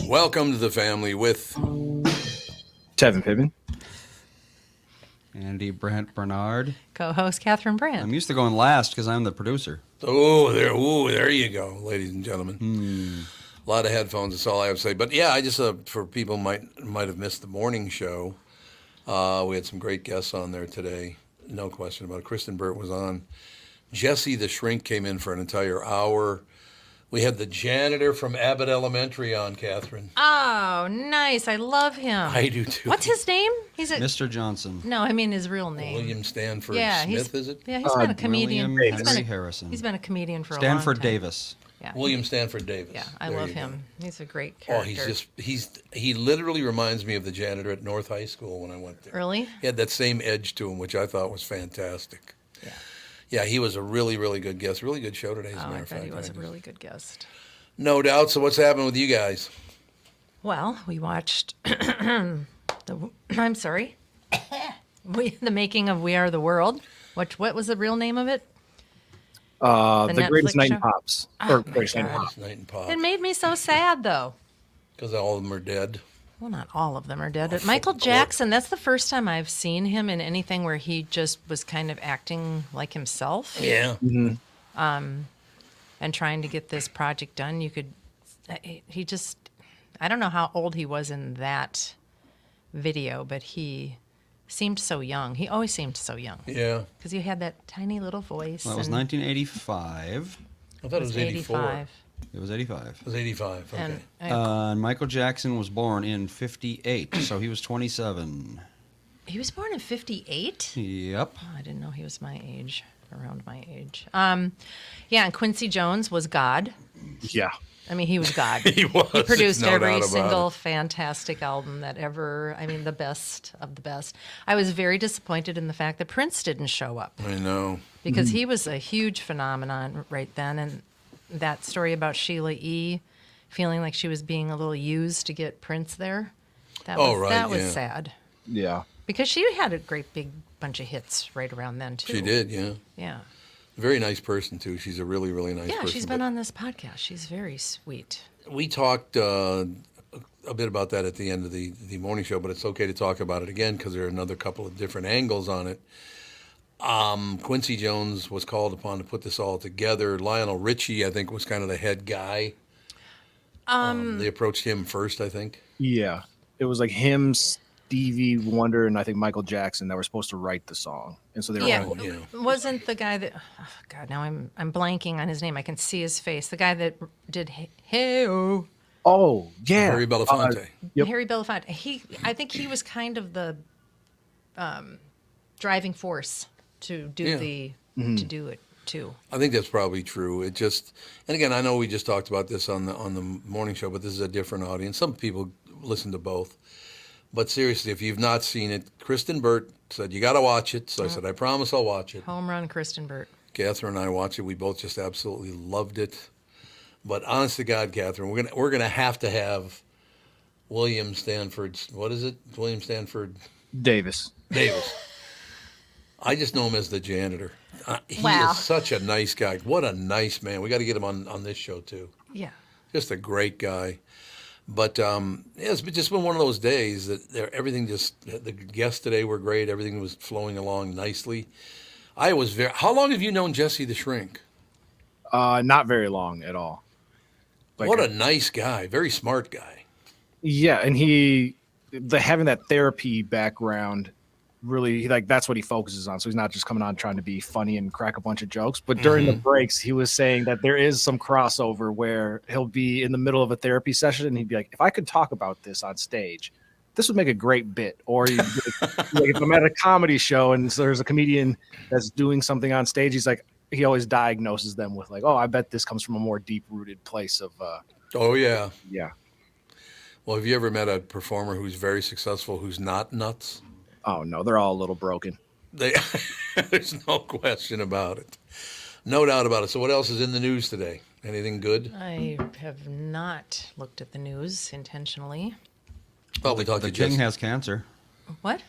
Welcome to the family with Tevin Pittman. Andy Brent Bernard. Co-host Kathryn Brandt. I'm used to going last because I'm the producer. there you go, ladies and gentlemen. A lot of headphones. That's all I have to say. But yeah, I just for people might have missed the morning show. We had some great guests on there today. No question about it. Kristen Burt was on. Jesse the Shrink came in for an entire hour. We had the janitor from Abbott Elementary on, Kathryn. Oh, nice. I love him. I do too. What's his name? He's a Mr. Johnson. No, I mean his real name. William Stanford Yeah, Smith, is it? Yeah, he's been a comedian. William He's Henry been a- Harrison. He's been a comedian for a long Stanford time. Davis. Yeah. William Stanford Davis. Yeah, I There love you go. him. He's a great Oh, character. he literally reminds me of the janitor at North High School when I went there. Really? He had that same edge to him, which I thought was fantastic. Yeah. Yeah, he was a really, really good guest. Really good show today, as a Oh, matter I of bet fact. he was a really good guest. No doubt. So what's happening with you guys? Well, we watched I'm sorry. The making of We Are the World. What was the real name of it? The Greatest Netflix Night in show? Pops. Oh, Or Greatest Night in God. Pops. Night and Pop. It made me so sad, though. Because all of them are dead. Well, not all of them are dead. But Michael Jackson, that's the first time I've seen him in anything where he just was kind of acting like himself Yeah. and trying to get this project done. He just, I don't know how old he was in that video, but he seemed so young. He always seemed so young Yeah. because he had that tiny little voice. Well, that was and 1985. I thought it was 84. 85. It was 85. It was 85. Okay. And Michael Jackson was born in 58, so he was 27. he was born in 58? Yep. Oh, I didn't know he was my age, around my age. Yeah, and Quincy Jones was God. Yeah. I mean, he was God. He was. He produced no doubt every about single it. fantastic album that ever, I mean, the best of the best. I was very disappointed in the fact that Prince didn't show up I know. because he was a huge phenomenon right then. And that story about Sheila E. feeling like she was being a little used to get Prince there, that Oh, was, right, that was yeah. sad. Yeah. Because she had a great big bunch of hits right around then, too. She did, yeah. Yeah. Very nice person, too. She's a really, really nice Yeah, person. she's But been on this podcast. She's very sweet. we talked a bit about that at the end of the morning show, but it's okay to talk about it again because there are another couple of different angles on it. Quincy Jones was called upon to put this all together. Lionel Richie, I think, was kind of the head guy. They approached him first, I think. Yeah. It was like him, Stevie Wonder, and I think Michael Jackson that were supposed to write the song. And so they were Yeah, all, yeah. wasn't the guy that? Oh God, now I'm blanking on his name. I can see his face. The guy that did Hey Oh, oh, yeah. Harry Belafonte. Yep. Harry Belafonte. I think he was kind of the driving force to do Yeah. to do it too. I think that's probably true. It just, and again, I know we just talked about this on the morning show, but this is a different audience. Some people listen to both. But seriously, if you've not seen it, Kristen Burt said, you got to watch it. So I said, I promise I'll watch it. Home run, Kristen Burt. Kathryn and I watched it. We both just absolutely loved it. But honest to God, Kathryn, we're gonna have to have William Stanford. What is it? William Stanford Davis. Davis. I just know him as the janitor. He Wow. is such a nice guy. What a nice man. We got to get him on this show too. Yeah. Just a great guy. But yeah, it's just been one of those days that everything just, the guests today were great. Everything was flowing along nicely. How long have you known Jesse the Shrink? Not very long at all. Like, What a nice guy. Very smart guy. yeah, and having that therapy background really like that's what he focuses on. So he's not just coming on trying to be funny and crack a bunch of jokes. But during the breaks, he was saying that there is some crossover where he'll be in the middle of a therapy session and he'd be like, if I could talk about this on stage, this would make a great bit. Or like, if I'm at a comedy show and so there's a comedian that's doing something on stage, he's like, he always diagnoses them with like, oh, I bet this comes from a more deep rooted place of Oh, yeah. yeah. Well, have you ever met a performer who's very successful who's not nuts? Oh no, they're all a little broken. There's no question about it. No doubt about it. So what else is in the news today? Anything good? I have not looked at the news intentionally. Well, we talked The to king Jesse. has cancer. What?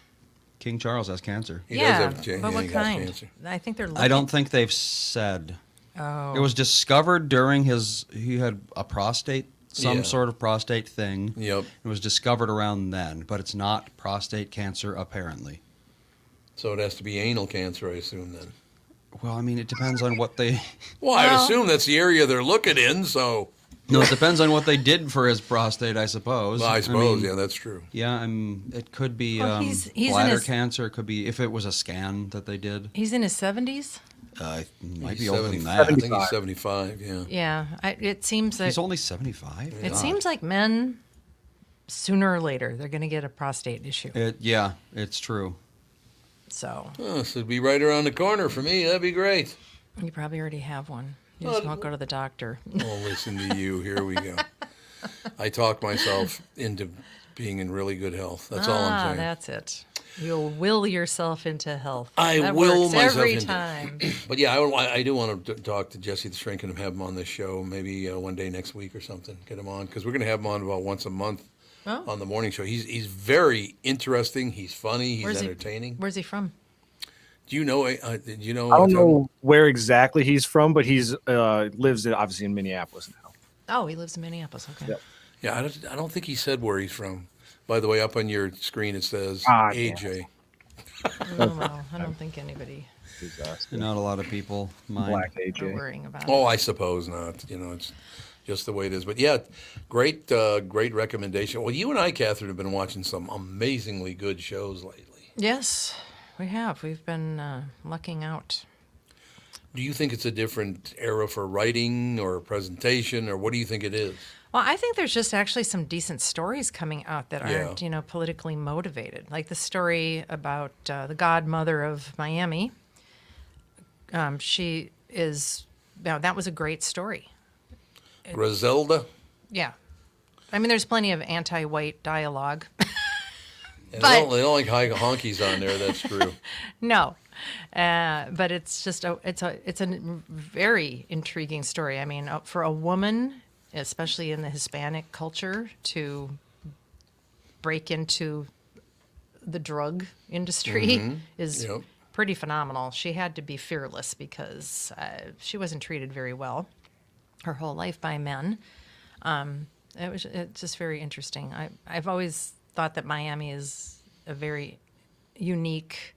King Charles has cancer. He yeah, does have but what he got kind? cancer. I think they're. I don't think they've said. Oh. It was discovered during he had a prostate some Yeah. sort of prostate thing. Yep. It was discovered around then, but it's not prostate cancer apparently. So it has to be anal cancer, I assume, then. Well, I mean, it depends on what they. Well, I Well- assume that's the area they're looking in, so... No, it depends on what they did for his prostate, I suppose. Well, I suppose, mean, yeah, that's true. Yeah, it could be Well, he's in bladder his- cancer. It could be if it was a scan that they did. He's in his 70s. It might He's be older than 70 that. I think he's 75, yeah. Yeah, it seems that He's only 75. it seems like men, sooner or later, they're going to get a prostate issue. Yeah, it's true. So Oh, so it'd be right around the corner for me. That'd be great. you probably already have one. You just won't go to the doctor. Oh, listen to you. Here we go. I talk myself into being in really good health. That's all I'm saying. That's it. You'll will yourself into health. I that will works myself every into- time. But yeah, I do want to talk to Jesse the Shrink and have him on this show maybe one day next week or something. Get him on because we're going to have him on about once a month Oh. on the morning show. He's very interesting. He's funny. He's Where's he- entertaining. Where's he from? Do you know? Did you know? I don't know where exactly he's from, but he's lives obviously in Minneapolis now. Oh, he lives in Minneapolis. Okay. Yep. Yeah, I don't think he said where he's from. By the way, up on your screen it says Ah, AJ. Oh, well, I don't think anybody Not a lot of people mind. Black are AJ. worrying about it. Oh, I suppose not. You know, it's just the way it is. But yeah, great recommendation. Well, you and I, Kathryn, have been watching some amazingly good shows lately. Yes, we have. We've been lucking out. Do you think it's a different era for writing or presentation, or what do you think it is? Well, I think there's just actually some decent stories coming out that Yeah. aren't, politically motivated. Like the story about the godmother of Miami. She is, that was a great story. Griselda? Yeah. I mean, there's plenty of anti-white dialogue. And But- they don't like high honkies on there. That's true. No, but it's just it's a very intriguing story. I mean, for a woman, especially in the Hispanic culture, to break into the drug industry is Yep. pretty phenomenal. She had to be fearless because she wasn't treated very well her whole life by men. It's just very interesting. I've always thought that Miami is a very unique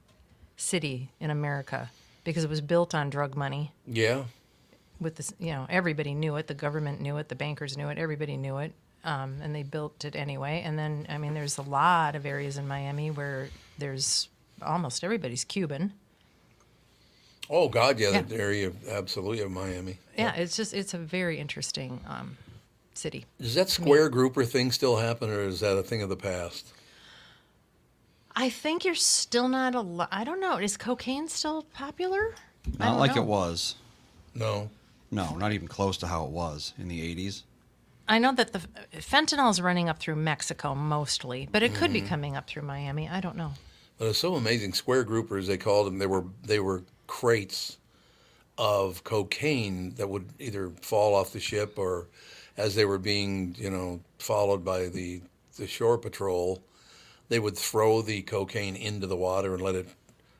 city in America because it was built on drug money. Yeah. With this, everybody knew it. The government knew it. The bankers knew it. Everybody knew it, and they built it anyway. And then, I mean, there's a lot of areas in Miami where there's almost everybody's Cuban. Oh God, yeah, Yeah. the area absolutely of Miami. Yeah, it's a very interesting city. Does that square grouper thing still happen, or is that a thing of the past? I think you're still not I don't know. Is cocaine still popular? I Not don't like know. it was. No. No, not even close to how it was in the 80s. I know that the fentanyl is running up through Mexico mostly, but it could be coming up through Miami. I don't know. But it's so amazing. Square groupers, they called them. They were crates of cocaine that would either fall off the ship or, as they were being, followed by the shore patrol, they would throw the cocaine into the water and let it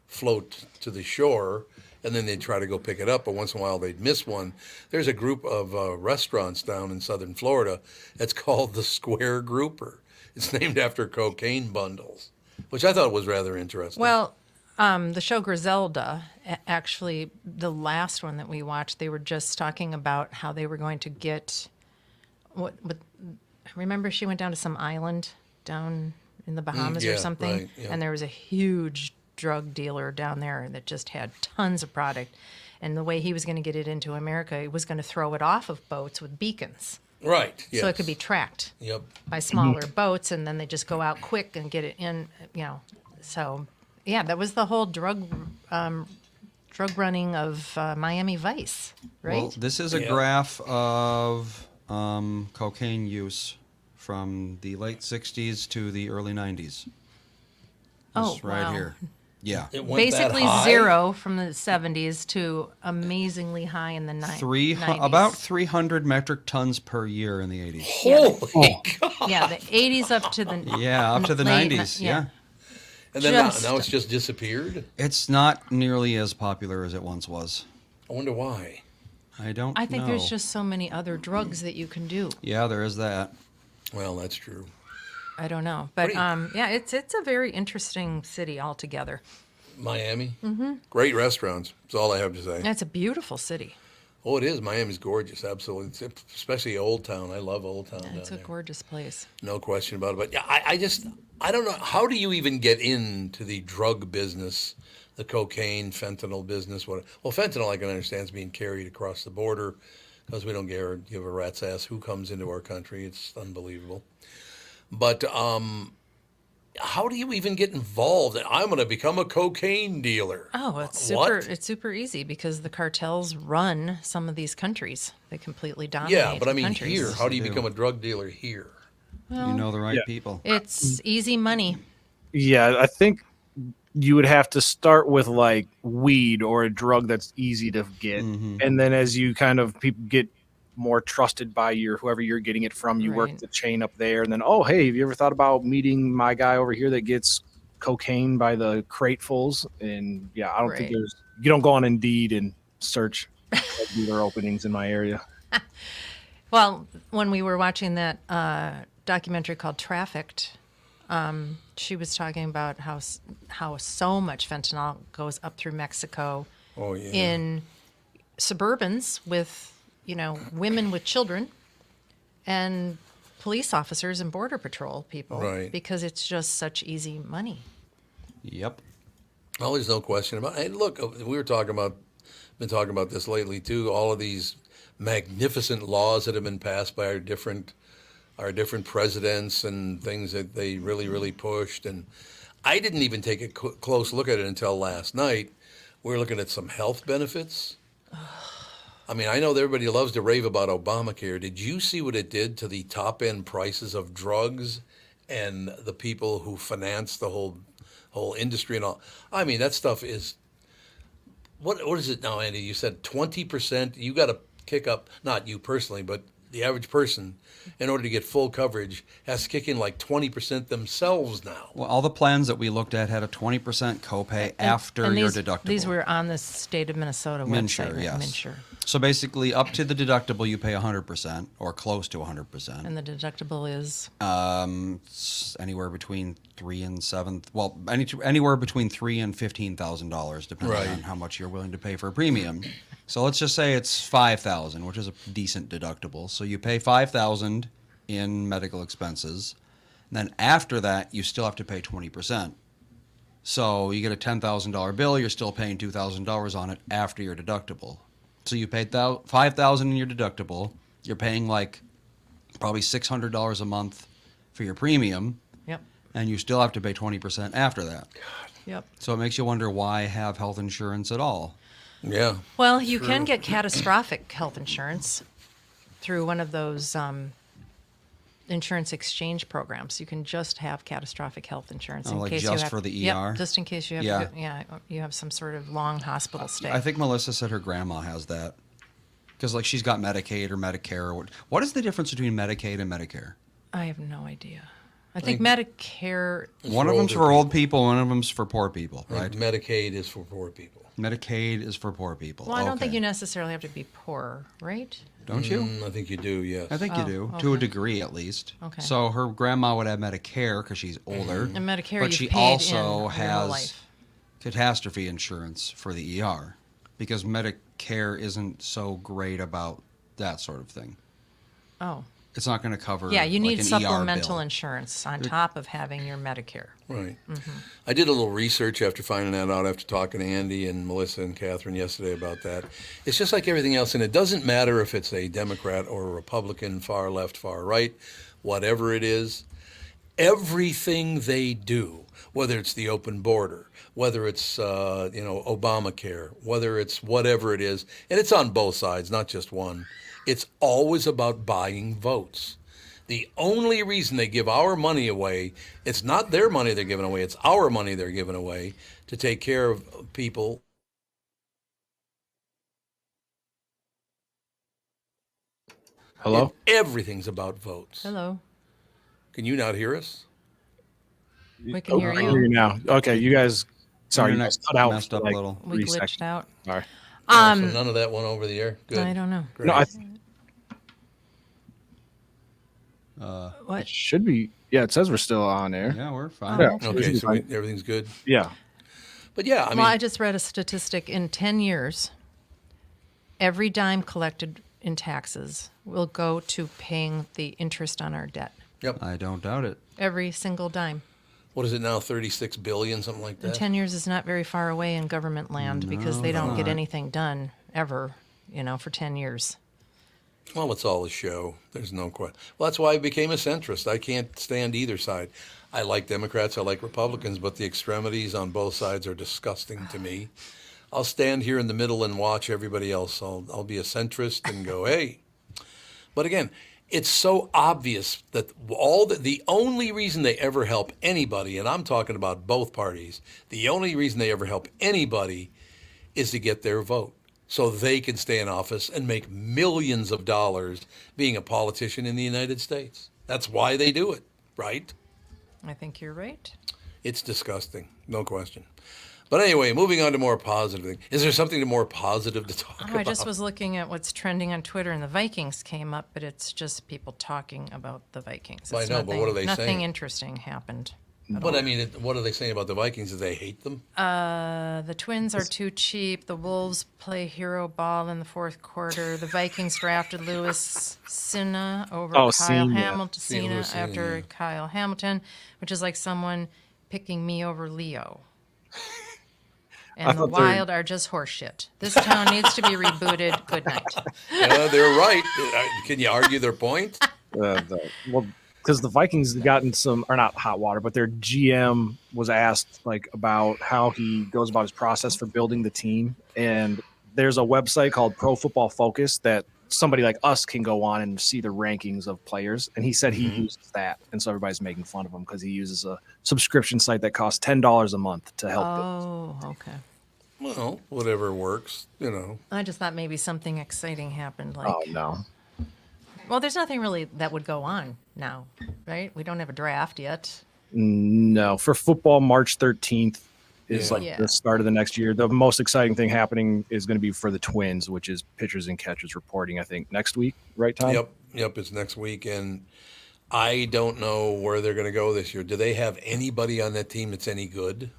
float to the shore, and then they'd try to go pick it up. But once in a while, they'd miss one. There's a group of restaurants down in southern Florida that's called the Square Grouper. It's named after cocaine bundles, which I thought was rather interesting. Well, the show Griselda, actually, the last one that we watched, they were just talking about how they were going to get remember she went down to some island down in the Bahamas yeah, or something, right, yeah. and there was a huge drug dealer down there that just had tons of product. And the way he was going to get it into America, he was going to throw it off of boats with beacons. Right. Yes. So it could be tracked Yep. by smaller boats, and then they just go out quick and get it in, So, yeah, that was the whole drug running of Miami Vice, right? Well, this is a Yeah. graph of cocaine use from the late 60s to the early 90s. Oh, This right wow. here. Yeah. It went that Basically high? zero from the 70s to amazingly high in the 90s. About 300 metric tons per year in the 80s. Holy God. Yeah, the 80s up to the Yeah, up to the late 90s. Yeah. And then Just- now it's just disappeared? It's not nearly as popular as it once was. I wonder why. I don't I think know. there's just so many other drugs that you can do. Yeah, there is that. Well, that's true. I don't know, but do you- yeah, it's a very interesting city altogether. Miami, great restaurants. That's all I have to say. And it's a beautiful city. Oh, it is. Miami's gorgeous, absolutely. Especially Old Town. I love Old Town down It's a there. gorgeous place. No question about it. But yeah, I don't know. How do you even get into the drug business, the cocaine, fentanyl business? Well, fentanyl I can understand is being carried across the border because we don't give a rat's ass who comes into our country. It's unbelievable. But how do you even get involved? I'm going to become a cocaine dealer. Oh, it's What? super easy because the cartels run some of these countries. They completely dominate. Yeah, but I mean countries. here, how do you They do. become a drug dealer here? You know the right Yeah. people. It's easy money. Yeah, I think you would have to start with like weed or a drug that's easy to get, and then as you kind of people get more trusted by whoever you're getting it from, you work Right. the chain up there, and then hey, have you ever thought about meeting my guy over here that gets cocaine by the cratefuls? And yeah, I don't think Right. you don't go on Indeed and search drug dealer openings in my area. Well, when we were watching that documentary called Trafficked, she was talking about how so much fentanyl goes up through Mexico Oh yeah. in Suburbans with, women with children and police officers and border patrol people, Right. because it's just such easy money. Yep. Well, there's no question about it. And look, we were been talking about this lately too. All of these magnificent laws that have been passed by our different presidents and things that they really, really pushed. And I didn't even take a close look at it until last night. We were looking at some health benefits. I mean, I know that everybody loves to rave about Obamacare. Did you see what it did to the top end prices of drugs and the people who finance the whole industry and all? I mean, that stuff is what is it now, Andy? You said 20%. You got to kick up, not you personally, but the average person, in order to get full coverage, has to kick in like 20% themselves now. Well, all the plans that we looked at had a 20% copay after And your these, deductible. These were on the state of Minnesota website. MNsure, right? yes. MNsure. So basically, up to the deductible, you pay 100% or close to 100%. And the deductible is It's anywhere between anywhere between $3,000 and $15,000, depending Right. on how much you're willing to pay for a premium. So let's just say it's $5,000, which is a decent deductible. So you pay $5,000 in medical expenses. And then after that, you still have to pay 20%. So you get a $10,000 bill, you're still paying $2,000 on it after your deductible. So you paid $5,000 in your deductible. You're paying like probably $600 a month for your premium, yep. and you still have to pay 20% after that. Yep. So it makes you wonder why have health insurance at all. Yeah. Well, you can get catastrophic health insurance through one of those insurance exchange programs. You can just have catastrophic health insurance Oh, in like case just you have for the Yep, ER? just in case you have Yeah. you have some sort of long hospital stay. I think Melissa said her grandma has that. Because like she's got Medicaid or Medicare. What is the difference between Medicaid and Medicare? I have no idea. I think Medicare. One for of them's older for old people, one of them's for poor people, Right. right? Medicaid is for poor people. Medicaid is for poor people. Well, I don't think Okay. you necessarily have to be poor, right? Don't you? I think you do, yes. I think you Oh, do, to a okay. degree at least. Okay. So her grandma would have Medicare because she's older. And Medicare, but you've she paid also in your whole has life. catastrophe insurance for the ER because Medicare isn't so great about that sort of thing. Oh, It's not going to cover. yeah. You like need an ER supplemental bill. insurance on top of having your Medicare. Right. Mm-hmm. I did a little research after finding that out, after talking to Andy and Melissa and Kathryn yesterday about that. It's just like everything else, and it doesn't matter if it's a Democrat or a Republican, far left, far right, whatever it is. Everything they do, whether it's the open border, whether it's Obamacare, whether it's whatever it is, and it's on both sides, not just one. It's always about buying votes. The only reason they give our money away, it's not their money they're giving away, it's our money they're giving away to take care of people. Hello? And everything's about votes. Hello. Can you not hear us? We can hear I you. hear you now. Okay, you guys. Sorry, you Internet guys cut out messed for up a like little. We 3 glitched seconds. out. Sorry. So none of that went over the air. Good. I don't know. Great. No, What? it should be. Yeah, it says we're still on air. Yeah, we're fine. Yeah. Okay, so everything's good. Yeah. But yeah, I mean, Well, I just read a statistic. In 10 years, every dime collected in taxes will go to paying the interest on our debt. yep. I don't doubt it. Every single dime. What is it now? 36 billion, something like And that. 10 years is not very far away in government land because they don't get anything done ever, for 10 years. Well, it's all a show. There's no question. Well, that's why I became a centrist. I can't stand either side. I like Democrats, I like Republicans, but the extremities on both sides are disgusting to me. I'll stand here in the middle and watch everybody else. I'll be a centrist and go, hey. But again, it's so obvious that the only reason they ever help anybody, and I'm talking about both parties, the only reason they ever help anybody is to get their vote so they can stay in office and make millions of dollars being a politician in the United States. That's why they do it, right? I think you're right. It's disgusting, no question. But anyway, moving on to more positive things. Is there something more positive to talk about? I just was looking at what's trending on Twitter, and the Vikings came up, but it's just people talking about the Vikings. I It's know, but what are they nothing saying? interesting happened. But I mean, what are they saying about the Vikings? Do they hate them? The Twins are too cheap. The Wolves play hero ball in the fourth quarter. The Vikings drafted Lewis Cena over Kyle Cena. Hamilton. Cena, Cena Cena, after yeah. Kyle Hamilton, which is like someone picking me over Leo. And the thought they were- Wild are just horseshit. This town needs to be rebooted. Good night. Yeah, they're right. Can you argue their point? Well, because the Vikings have gotten some, or not hot water, but their GM was asked about how he goes about his process for building the team, and there's a website called Pro Football Focus that somebody like us can go on and see the rankings of players, and he said he uses that, and so everybody's making fun of him because he uses a subscription site that costs $10 a month to help. Oh, okay. Well, whatever works, I just thought maybe something exciting happened. Like, Oh no. well, there's nothing really that would go on now, right? We don't have a draft yet. No, for football, March 13th is Yeah. like Yeah. the start of the next year. The most exciting thing happening is going to be for the Twins, which is pitchers and catchers reporting, I think, next week, right, Tom? Yep. It's next week, and I don't know where they're going to go this year. Do they have anybody on that team that's any good?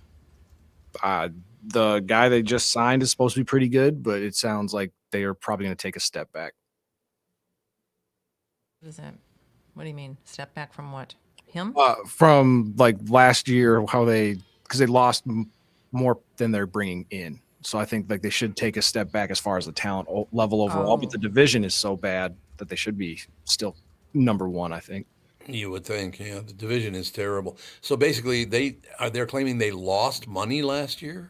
The guy they just signed is supposed to be pretty good, but it sounds like they are probably going to take a step back. What is that? What do you mean? Step back from what? Him? From like last year, because they lost more than they're bringing in. So I think like they should take a step back as far as the talent level overall. But the division is so bad that they should be still number one, I think. You would think, yeah. The division is terrible. So basically, they're claiming they lost money last year.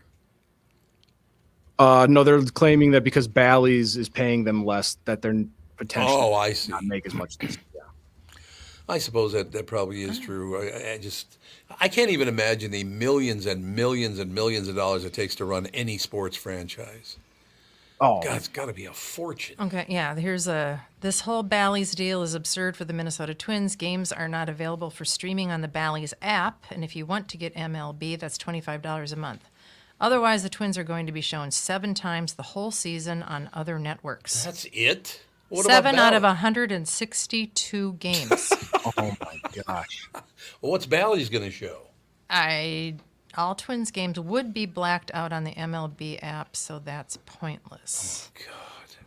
No, they're claiming that because Bally's is paying them less, that they're potentially Oh, I see. not make as much. Yeah. I suppose that probably is true. I can't even imagine the millions and millions and millions of dollars it takes to run any sports franchise. Oh, God, it's got to be a fortune. Okay, yeah, this whole Bally's deal is absurd for the Minnesota Twins. Games are not available for streaming on the Bally's app, and if you want to get MLB, that's $25 a month. Otherwise, the Twins are going to be shown 7 times the whole season on other networks. That's it? What 7 about out of Bally? 162 games. oh my gosh. Well, what's Bally's going to show? All Twins games would be blacked out on the MLB app, so that's pointless.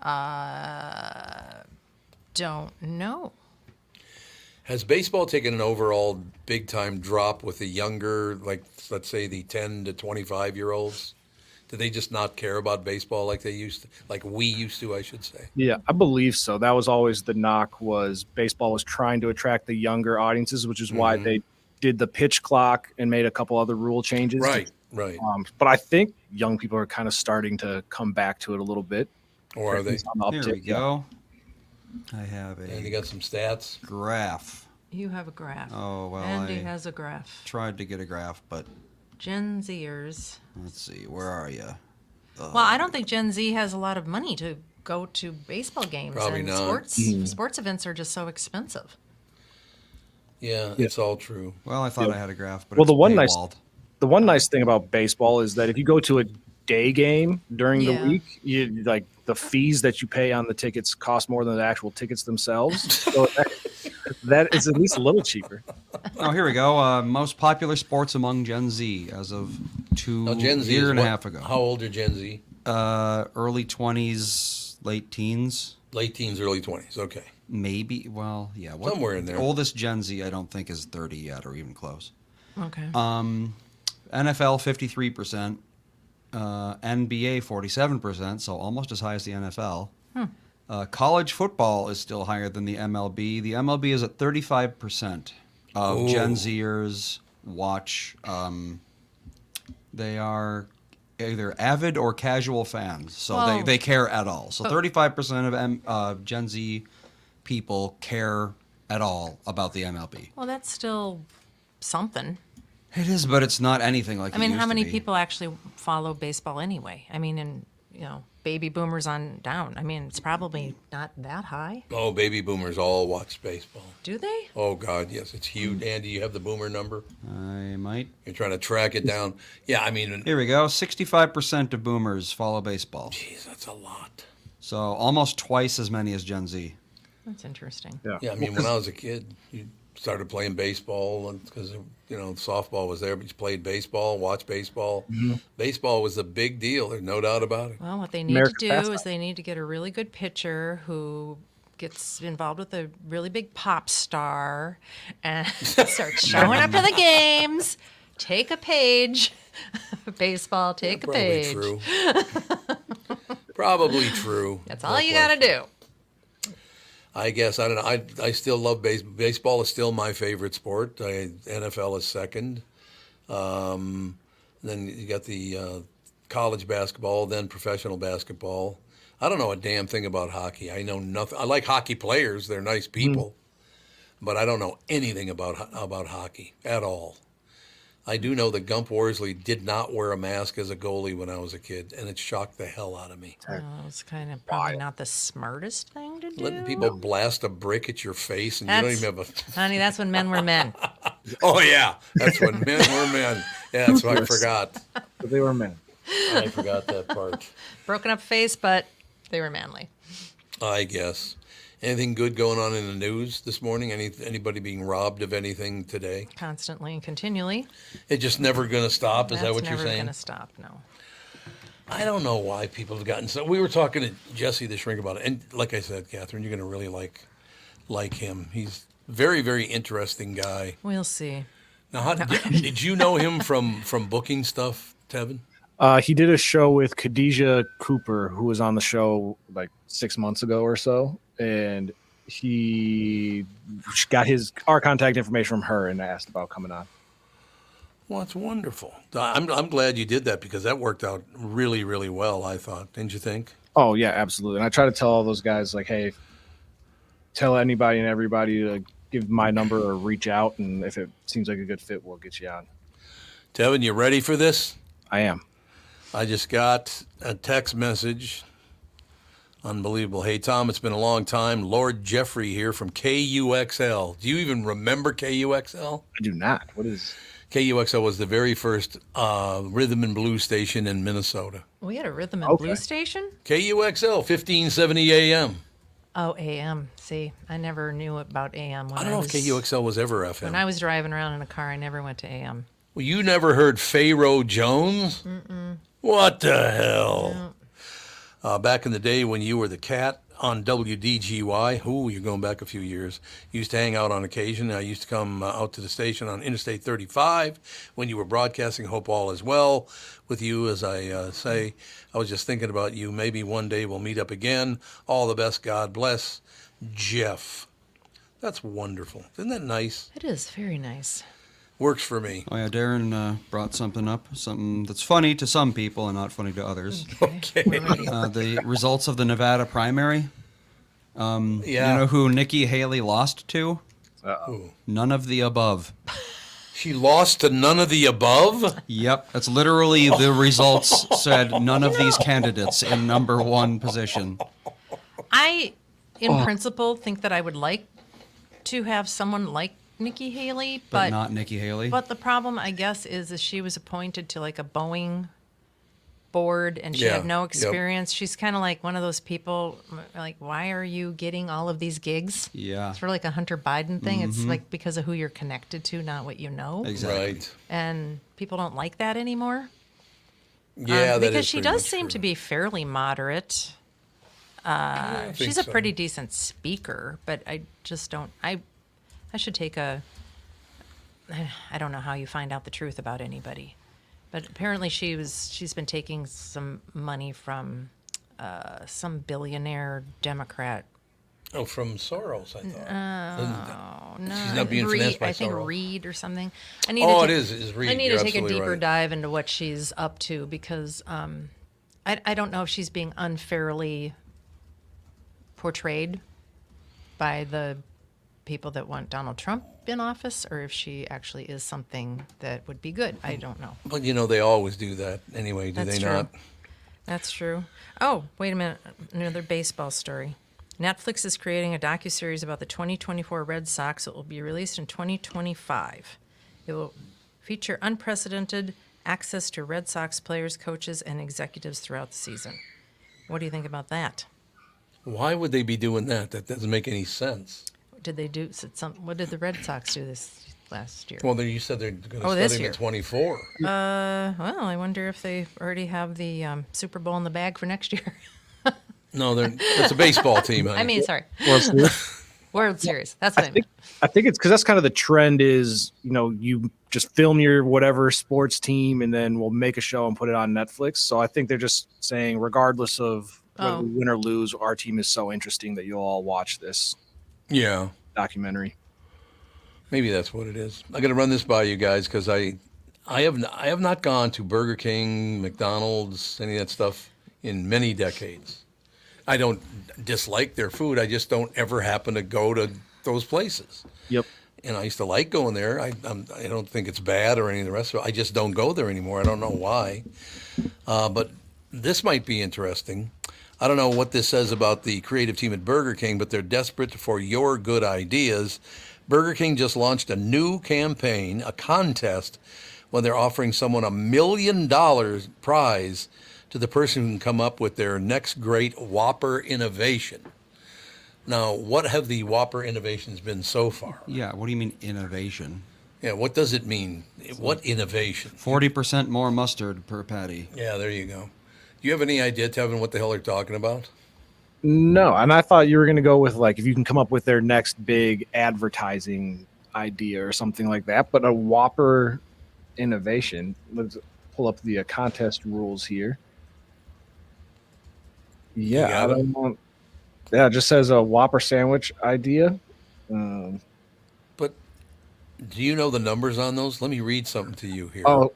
God. Don't know. Has baseball taken an overall big-time drop with the younger, like, let's say the 10 to 25-year-olds? Do they just not care about baseball like they used to, like we used to, I should say? Yeah, I believe so. That was always the knock, was baseball was trying to attract the younger audiences, which is why they did the pitch clock and made a couple other rule changes. Right. But I think young people are kind of starting to come back to it a little bit. Or are they? On the Here uptick, we go. I have And you a got some stats? graph. You have a graph. Oh, well, Andy I has a graph. tried to get a graph, but Gen Zers. let's see. Where are you? Well, I don't think Gen Z has a lot of money to go to baseball games. Probably and not. Sports events are just so expensive. Yeah, it's all true. Well, I thought I had a graph, but Well, it's the one paywalled. the one nice thing about baseball is that if you go to day game during Yeah. the week, you like the fees that you pay on the tickets cost more than the actual tickets themselves. So that is at least a little cheaper. Oh, here we go. Most popular sports among Gen Z as of Now, Gen Z year is and a what? half ago. How old are Gen Z? Early 20s, late teens, Late teens, early 20s. Okay. maybe. Well, yeah, Somewhere in there. Oldest Gen Z, I don't think is 30 yet, or even close. Okay. NFL 53%, NBA 47%, so almost as high as the NFL. College football is still higher than the MLB. The MLB is at 35% of Gen Ooh. Zers watch. They are either avid or casual fans, so Well, they care at all. So 35% of Gen Z people care at all about the MLB. Well, that's still something. It is, but it's not anything like I it mean, used how to many be. people actually follow baseball anyway? I mean, and baby boomers on down. I mean, it's probably not that high. Oh, baby boomers all watch baseball. Do they? Oh, God, yes. It's huge. Andy, you have the boomer number? I might. You're trying to track it down. Yeah, I mean, Here we go. 65% of boomers follow baseball. geez, that's a lot. So almost twice as many as Gen Z. That's interesting. Yeah, I mean, when I was a kid, you started playing baseball because, softball was there, but you played baseball, watched baseball. Baseball was a big deal. There's no doubt about it. Well, what they need America's to do pastime. is they need to get a really good pitcher who gets involved with a really big pop star and start showing up to the games. Take a page. Baseball, take a Probably page. true. Probably true. That's all you got to do. I guess I don't know. I still love baseball. Baseball is still my favorite sport. NFL is second. Then you got the college basketball, then professional basketball. I don't know a damn thing about hockey. I know nothing. I like hockey players; they're nice people, but I don't know anything about hockey at all. I do know that Gump Worsley did not wear a mask as a goalie when I was a kid, and it shocked the hell out of me. Well, it's kind of probably not the smartest thing to do. Letting people blast a brick at your face, and That's- you don't even have a. Honey, that's when men were men. Oh yeah, that's when men were men. Yeah, that's what I forgot. But they were men. I forgot that part. Broken up face, but they were manly. I guess. Anything good going on in the news this morning? Anybody being robbed of anything today? Constantly and continually. It's just never going to stop. Is that what you're That's never saying? going to stop, no. I don't know why people have gotten so. We were talking to Jesse the Shrink about it, and like I said, Kathryn, you're going to really like him. He's very, very interesting guy. We'll see. Now, did you know him from booking stuff, Tevin? He did a show with Khadijah Cooper, who was on the show like 6 months ago or so, and he got our contact information from her and asked about coming on. Well, it's wonderful. I'm glad you did that because that worked out really, really well, I thought. Didn't you think? Oh yeah, absolutely. And I try to tell all those guys like, hey, tell anybody and everybody to give my number or reach out, and if it seems like a good fit, we'll get you on. Tevin, you ready for this? I am. I just got a text message. Unbelievable. Hey, Tom, it's been a long time. Lord Jeffrey here from KUXL. Do you even remember KUXL? I do not. What is? KUXL was the very first rhythm and blues station in Minnesota. We had a rhythm and blues station? KUXL, 1570 AM. Oh, AM. See, I never knew about AM. When I don't know if KUXL was ever FM. When I was driving around in a car, I never went to AM. Well, you never heard Pharaoh Jones? Mm-mm. What the hell? Back in the day when you were the cat on WDGY, you're going back a few years, you used to hang out on occasion. I used to come out to the station on Interstate 35 when you were broadcasting Hope All Is Well with you, as I say. I was just thinking about you. Maybe one day we'll meet up again. All the best. God bless. Jeff. That's wonderful. Isn't that nice? It is very nice. Works for me. Oh yeah, Darren brought something up, something that's funny to some people and not funny to others. Okay. We're ready. The results of the Nevada primary. Yeah. You know who Nikki Haley lost to? Ooh. None of the above. She lost to none of the above? Yep, that's literally the results said none of these candidates in number one position. I, in principle, think that I would like to have someone like Nikki Haley, But but not Nikki Haley. But the problem, I guess, is she was appointed to like a Boeing board and she Yeah, had no yep. experience. She's kind of like one of those people, like, why are you getting all of these gigs? Yeah. It's sort of like a Hunter Biden thing. It's like because of who you're connected to, not what you know. Exactly. Right. And people don't like that anymore. Yeah, that because is she pretty does much seem true. to be fairly moderate. I think She's a so. pretty decent speaker, but I just don't. I should take a. I don't know how you find out the truth about anybody, but apparently she's been taking some money from some billionaire Democrat. Oh, from Soros, I thought. Oh no, She's not being financed by I think Soros. Reed or something. I need Oh, to it take, is Reed. I need You're to take a absolutely deeper right. dive into what she's up to because I don't know if she's being unfairly portrayed by the people that want Donald Trump in office or if she actually is something that would be good. I don't know. But they always do that anyway, do That's they true. not? That's true. Oh, wait a minute. Another baseball story. Netflix is creating a docuseries about the 2024 Red Sox. It will be released in 2025. It will feature unprecedented access to Red Sox players, coaches, and executives throughout the season. What do you think about that? Why would they be doing that? That doesn't make any sense. Did they do what did the Red Sox do this last year? Well, you said they're going to Oh, study this them year. at 24. Well, I wonder if they already have the Super Bowl in the bag for next year. No, that's a baseball team. I mean, sorry, Well, so World Series. That's what I meant. I think it's because that's kind of the trend is, you just film your whatever sports team and then we'll make a show and put it on Netflix. So I think they're just saying, regardless of whether we win or lose, our team is so interesting that you'll all watch this Yeah, documentary. maybe that's what it is. I got to run this by you guys because I have not gone to Burger King, McDonald's, any of that stuff in many decades. I don't dislike their food. I just don't ever happen to go to those places. Yep. And I used to like going there. I don't think it's bad or any of the rest of it. I just don't go there anymore. I don't know why. But this might be interesting. I don't know what this says about the creative team at Burger King, but they're desperate for your good ideas. Burger King just launched a new campaign, a contest, when they're offering someone $1 million prize to the person who can come up with their next great Whopper innovation. Now, what have the Whopper innovations been so far? Yeah, what do you mean innovation? Yeah, what does it mean? What innovation? 40% more mustard per patty. Yeah, there you go. Do you have any idea, Tevin, what the hell they're talking about? No, and I thought you were going to go with if you can come up with their next big advertising idea or something like that. But a Whopper innovation. Let's pull up the contest rules here. Yeah, got I don't know. Yeah, it just says a Whopper sandwich idea. But do you know the numbers on those? Let me read something to you here. Oh,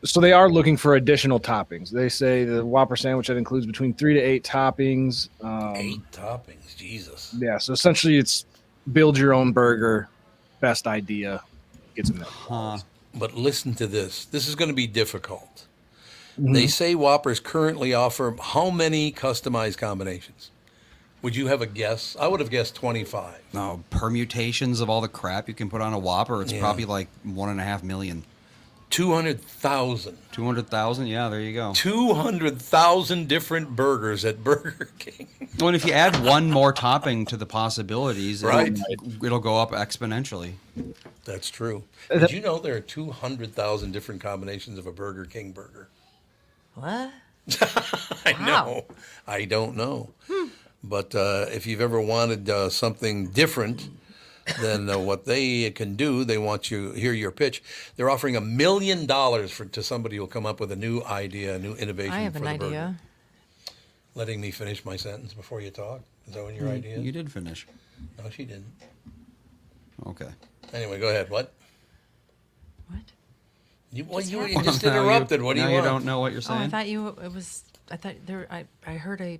so they are looking for additional toppings. They say the Whopper sandwich that includes between 3 to 8 toppings. 8 toppings, Jesus. Yeah, so essentially it's build your own burger, best idea, gets them there. Huh. But listen to this. This is going to be difficult. They say Whoppers currently offer how many customized combinations? Would you have a guess? I would have guessed 25. No, permutations of all the crap you can put on a Whopper, it's Yeah. probably like 1.5 million. 200,000. 200,000? Yeah, there you go. 200,000 different burgers at Burger King. Well, and if you add one more topping to the possibilities, Right. it'll go up exponentially. That's true. Did you know there are 200,000 different combinations of a Burger King burger? What? I Wow. know. I don't know. But if you've ever wanted something different than what they can do, they want you hear your pitch. They're offering $1 million to somebody who'll come up with a new idea, a new innovation. I have for an the burger. idea. Letting me finish my sentence before you talk. Is that what your idea is? You did finish. No, she didn't. Okay. Anyway, go ahead. What? What? You happened? you just Now interrupted. What do now you want? don't know what you're Oh, I saying? thought I thought there. I heard a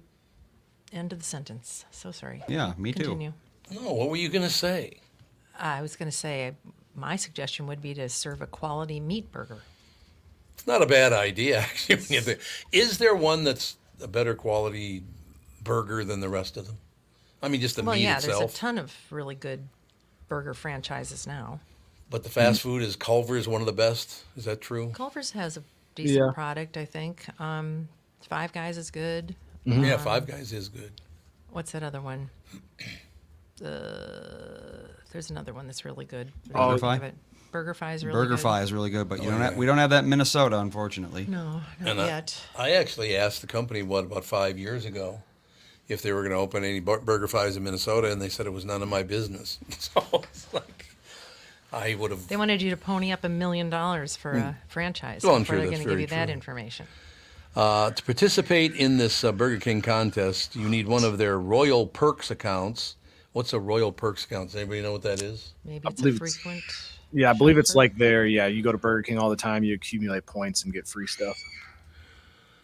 end of the sentence. So sorry. Yeah, me too. Continue. No, what were you going to say? I was going to say my suggestion would be to serve a quality meat burger. It's not a bad idea, actually. When you think. Is there one that's a better quality burger than the rest of them? I mean, just the Well, meat yeah, itself. there's a ton of really good burger franchises now. But the fast food is Culver's one of the best. Is that true? Culver's has a decent Yeah. product, I think. Five Guys is good. Yeah, Five Guys is good. What's that other one? There's another one that's really good. BurgerFi? BurgerFi is really good. BurgerFi is really good, but yeah. we don't have that in Minnesota, unfortunately. No, not And yet. I actually asked the company, about 5 years ago, if they were going to open any BurgerFis in Minnesota, and they said it was none of my business. So it's like, I would have. They wanted you to pony up $1 million for a franchise. Well, I'm before sure they're that's going to give very you that true. information. To participate in this Burger King contest, you need one of their Royal Perks accounts. What's a Royal Perks account? Does anybody know what that is? Maybe it's a believe it's- frequent. Yeah, I believe it's shopper. like there. Yeah, you go to Burger King all the time. You accumulate points and get free stuff.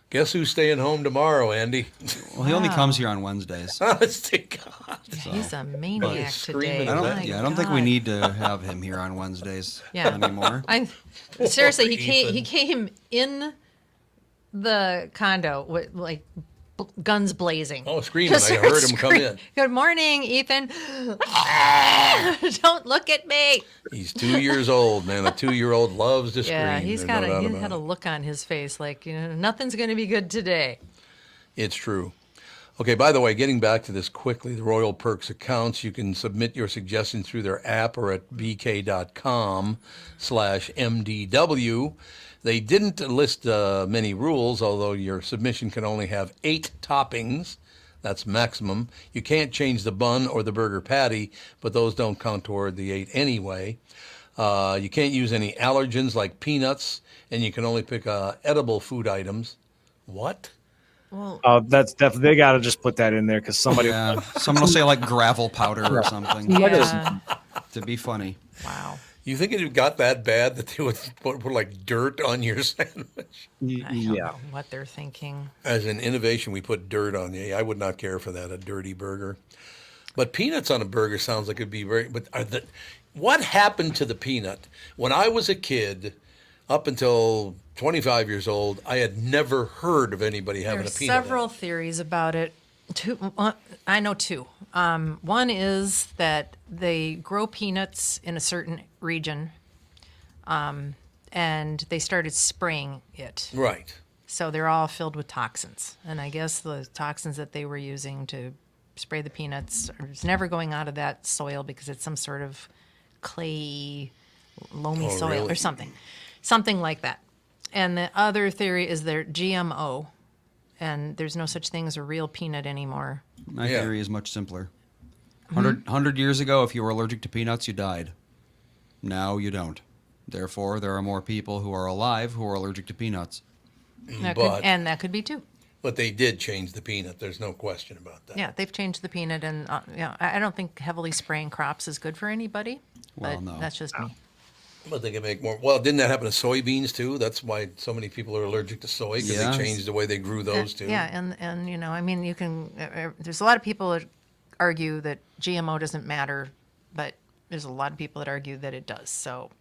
Guess who's staying home tomorrow, Andy? Well, he only Wow. comes here on Wednesdays. Honest to God. He's a maniac screaming today. at My that. I don't think we God. need to have him here on Wednesdays Yeah. anymore. Seriously, Ethan. he came in the condo with like guns blazing. Oh, screaming. Just I heard him come scream- in. Good morning, Ethan. Don't look at me. He's 2 years old, man. A 2-year-old loves to scream. Yeah, he's There's got no doubt he's about had a it. look on his face like, nothing's going to be good today. It's true. Okay, by the way, getting back to this quickly, the Royal Perks accounts, you can submit your suggestions through their app or at bk.com/MDW. They didn't list many rules, although your submission can only have 8 toppings. That's maximum. You can't change the bun or the burger patty, but those don't count toward the 8 anyway. You can't use any allergens like peanuts, and you can only pick edible food items. What? Well, That's definitely, they got to just put that in there because somebody. Yeah, someone will say like gravel powder or something yeah. to be funny. Wow. You think it got that bad that they would put like dirt on your sandwich? I don't Yeah. know what they're thinking. As an innovation, we put dirt on you. I would not care for that, a dirty burger. But peanuts on a burger sounds like it'd be very. But what happened to the peanut? When I was a kid, up until 25 years old, I had never heard of anybody There having are a peanut. several theories about it. I know two. One is that they grow peanuts in a certain region, and they started spraying it. Right. So they're all filled with toxins. And I guess the toxins that they were using to spray the peanuts is never going out of that soil because it's some sort of clay, loamy Oh, soil really? or something. Something like that. And the other theory is they're GMO, and there's no such thing as a real peanut anymore. My Yeah. theory is much simpler. 100 years ago, if you were allergic to peanuts, you died. Now you don't. Therefore, there are more people who are alive who are allergic to peanuts. But- That could be too. But they did change the peanut. There's no question about that. Yeah, they've changed the peanut, and I don't think heavily spraying crops is good for anybody. Well, But no. that's just me. But they can make more. Well, didn't that happen to soybeans too? That's why so many people are allergic to soy because Yes. they changed the way they grew those too. Yeah, and I mean, you can. There's a lot of people that argue that GMO doesn't matter, but there's a lot of people that argue that it does. So,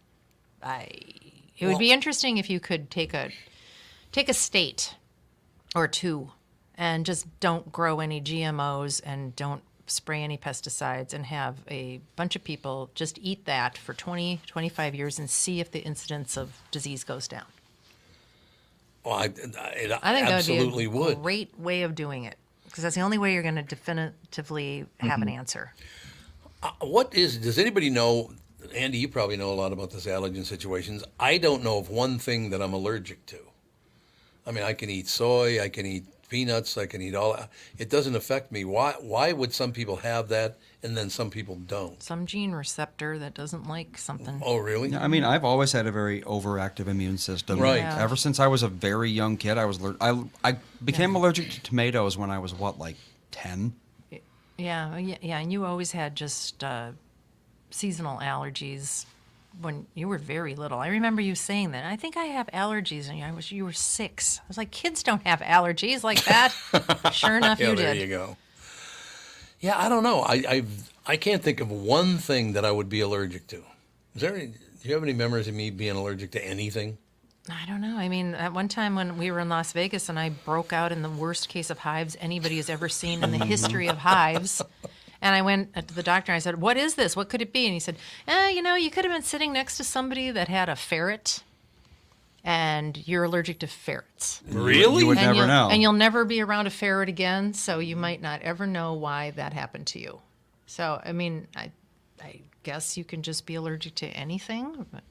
it would be interesting if you could take a state or two and just don't grow any GMOs and don't spray any pesticides and have a bunch of people just eat that for 20, 25 years and see if the incidence of disease goes down. Well, I think absolutely that would be a would. great way of doing it because that's the only way you're going to definitively have an answer. Does anybody know, Andy, you probably know a lot about this allergen situations. I don't know of one thing that I'm allergic to. I mean, I can eat soy, I can eat peanuts, I can eat all. It doesn't affect me. Why would some people have that and then some people don't? Some gene receptor that doesn't like something. Oh, really? Yeah, I mean, I've always had a very overactive immune system. Right. Yeah. Ever since I was a very young kid, I became allergic to tomatoes when I was like 10. Yeah, and you always had just seasonal allergies when you were very little. I remember you saying that. I think I have allergies, and you were 6. I was like, kids don't have allergies like that. Sure enough, Yeah, you there did. you go. Yeah, I don't know. I can't think of one thing that I would be allergic to. Do you have any memories of me being allergic to anything? I don't know. I mean, at one time when we were in Las Vegas and I broke out in the worst case of hives anybody has ever seen in the history of hives. And I went to the doctor and I said, "What is this? What could it be?" And he said, you could have been sitting next to somebody that had a ferret. and you're allergic to ferrets. Really? You would And never know. And you'll never be around a ferret again, so you might not ever know why that happened to you. So, I mean, I guess you can just be allergic to anything. But,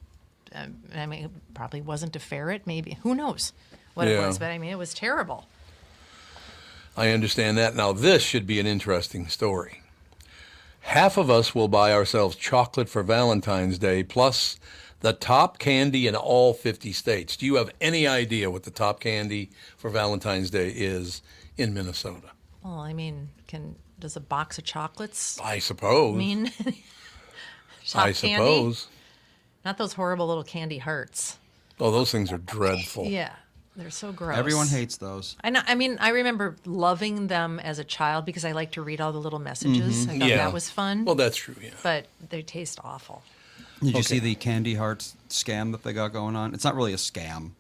I mean, it probably wasn't a ferret. Maybe. Who knows what it Yeah. was? But, I mean, it was terrible. I understand that. Now, this should be an interesting story. Half of us will buy ourselves chocolate for Valentine's Day, plus the top candy in all 50 states. Do you have any idea what the top candy for Valentine's Day is in Minnesota? Well, I mean, does a box of chocolates I suppose. mean top I candy? suppose. Not those horrible little candy hearts. Oh, those things are dreadful. Yeah, they're so gross. Everyone hates those. I mean, I remember loving them as a child because I liked to read all the little messages. I thought Yeah. that was fun. Well, that's true, yeah. But they taste awful. Did you Okay. see the Candy Hearts scam that they got going on? It's not really a scam,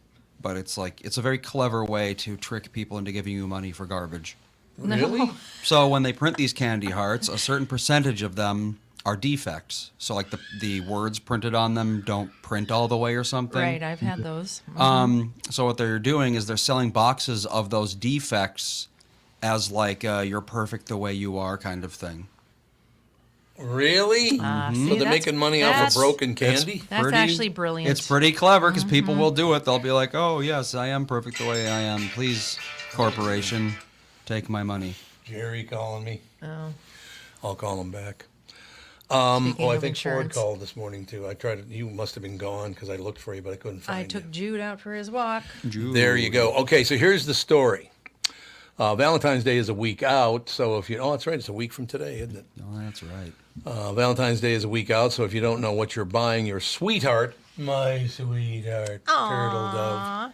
but it's a very clever way to trick people into giving you money for garbage. Really? So when they print these candy hearts, a certain percentage of them are defects. So like the words printed on them don't print all the way or something. Right, I've had those. So what they're doing is they're selling boxes of those defects as like you're perfect the way you are kind of thing. Really? See, So they're that's- making money off of that's- broken candy? That's actually brilliant. It's pretty clever because people will do it. They'll be like, "Oh yes, I am perfect the way I am. Please, corporation, take my money." Jerry calling me. Oh. I'll call him back. Speaking I of think Ford insurance, called this morning too. I tried. You must have been gone because I looked for you, but I couldn't find I you. took Jude out for his walk. There you go. Okay, so here's the story. Valentine's Day is a week out, so if you... Oh, that's right. It's a week from today, isn't it? Oh, that's right. Valentine's Day is a week out, so if you don't know what you're buying your sweetheart... My sweetheart, turtle dove.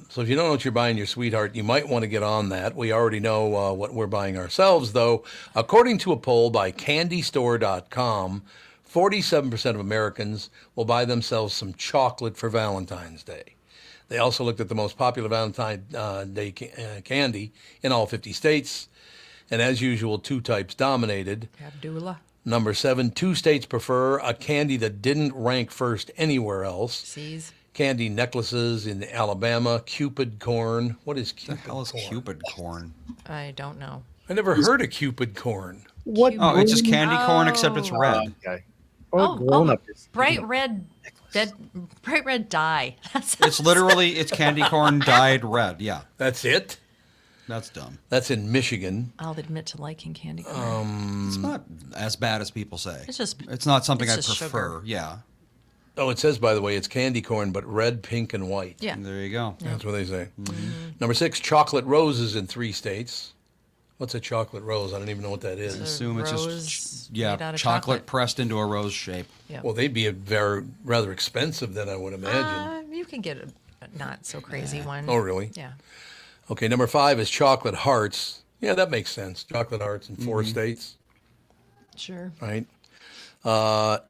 So if you don't know what you're buying your sweetheart, you might want to get on that. We already know what we're buying ourselves, though. According to a poll by CandyStore.com, 47% of Americans will buy themselves some chocolate for Valentine's Day. They also looked at the most popular Valentine's Day candy in all 50 states. And as usual, two types dominated. Abdullah. Number 7, 2 states prefer a candy that didn't rank first anywhere else. Sees. Candy necklaces in Alabama, Cupid corn. What is The Cupid hell is corn? Cupid corn? I don't know. I never heard of Cupid corn. What? Oh, it's just candy corn except it's red. Okay. Oh, grown up is- bright red dye. That's It's candy corn dyed red. Yeah, That's it? that's dumb. That's in Michigan. I'll admit to liking candy corn. It's not as bad as people say. It's not something it's I just prefer. sugar. Yeah, Oh, it says, by the way, it's candy corn, but red, pink, and white. Yeah. there you go. That's what they say. Number 6, chocolate roses in 3 states. What's a chocolate rose? I don't even know what that is. Assume it's rose just made out of chocolate pressed into a rose shape. Yeah. Well, they'd be rather expensive than I would imagine. You can get a not so crazy one. Oh, really? Yeah. Okay, number 5 is chocolate hearts. Yeah, that makes sense. Chocolate hearts in 4 states, Sure. right?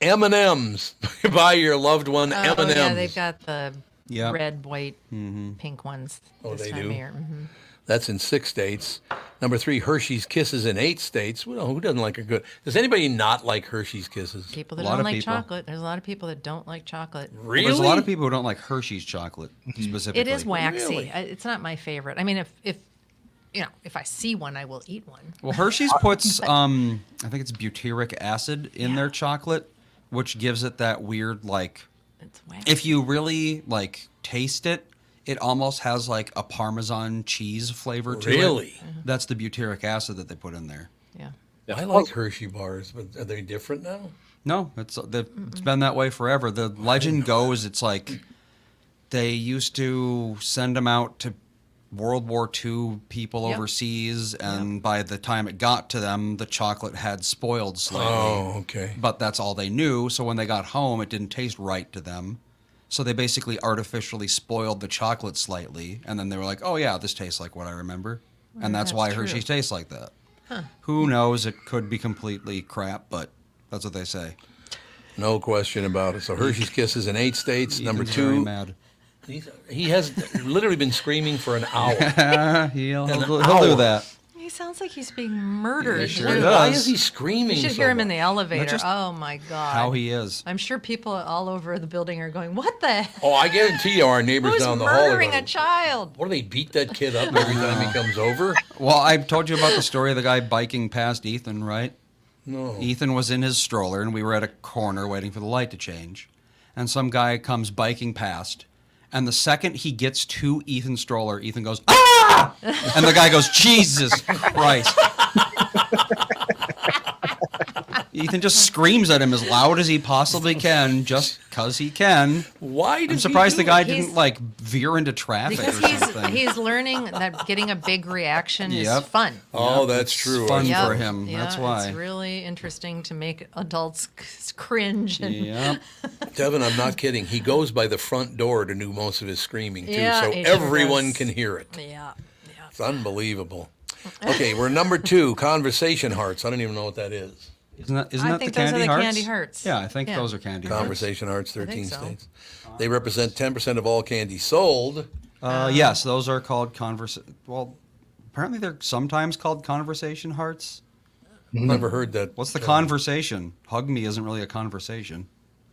M&Ms. Buy your loved one M&Ms. Oh, yeah, they've got the Yep. red, white, pink ones. Oh, this they time do? Of year. Mm-hmm. That's in 6 states. Number 3, Hershey's Kisses in 8 states. Well, who doesn't like a good... Does anybody not like Hershey's Kisses? People that lot don't of like people. chocolate. There's a lot of people that don't like chocolate. Really? There's a lot of people who don't like Hershey's chocolate specifically. It is waxy. Really? It's not my favorite. I mean, if I see one, I will eat one. Well, Hershey's puts I think it's butyric acid in their chocolate, which gives it that weird like. It's waxy. If you really like taste it, it almost has like a Parmesan cheese flavor to it. Really? That's the butyric acid that they put in there. Yeah. I like Hershey bars, but are they different now? No, it's been that way forever. The legend goes it's like they used to send them out to World War II people Yep. overseas, and by the time it got to them, the chocolate had spoiled slightly. Oh, okay. But that's all they knew, so when they got home, it didn't taste right to them. So they basically artificially spoiled the chocolate slightly, and then they were like, oh yeah, this tastes like what I remember. And that's why that's true. Hershey's tastes like that. Who knows? It could be completely crap, but that's what they say. No question about it. So Hershey's Kisses in 8 states. Number Ethan's very 2, mad. he has literally been screaming for an hour. He'll An do hour. that. He's He sounds like he's being murdered. sure too. does. Why is he screaming? You should so hear him in much? the elevator. just Oh my God. How he is. I'm sure people all over the building are going, "What the? Oh, I guarantee you, our neighbors Who's down the hall are murdering going, a child?" what do they beat that kid up every time he comes over? Well, I told you about the story of the guy biking past Ethan, right? No. Ethan was in his stroller, and we were at a corner waiting for the light to change. And some guy comes biking past, and the second he gets to Ethan's stroller, Ethan goes, "Ah!" And the guy goes, "Jesus Christ." Ethan just screams at him as loud as he possibly can, just because he can. Why did I'm surprised the he do guy it? didn't, like, veer into traffic Because or something. he's learning that getting a big reaction is Yep. fun. Oh, that's It's true. fun Yep. for him. Yeah, That's why. It's really interesting to make adults cringe. And, Yep. Devin, I'm not kidding. He goes by the front door to do most of his screaming, too, Yeah, so he sure everyone does. can hear it. yeah. It's unbelievable. Okay, we're number 2, conversation hearts. I don't even know what that is. Isn't that I the think those are candy the hearts? candy hearts. Yeah, I think Yeah. those are candy hearts. Conversation hearts, 13 so. states. They represent 10% of all candy sold. Yes, those are called Well, apparently they're sometimes called conversation hearts. Never heard that. What's the conversation? Hug me isn't really a conversation.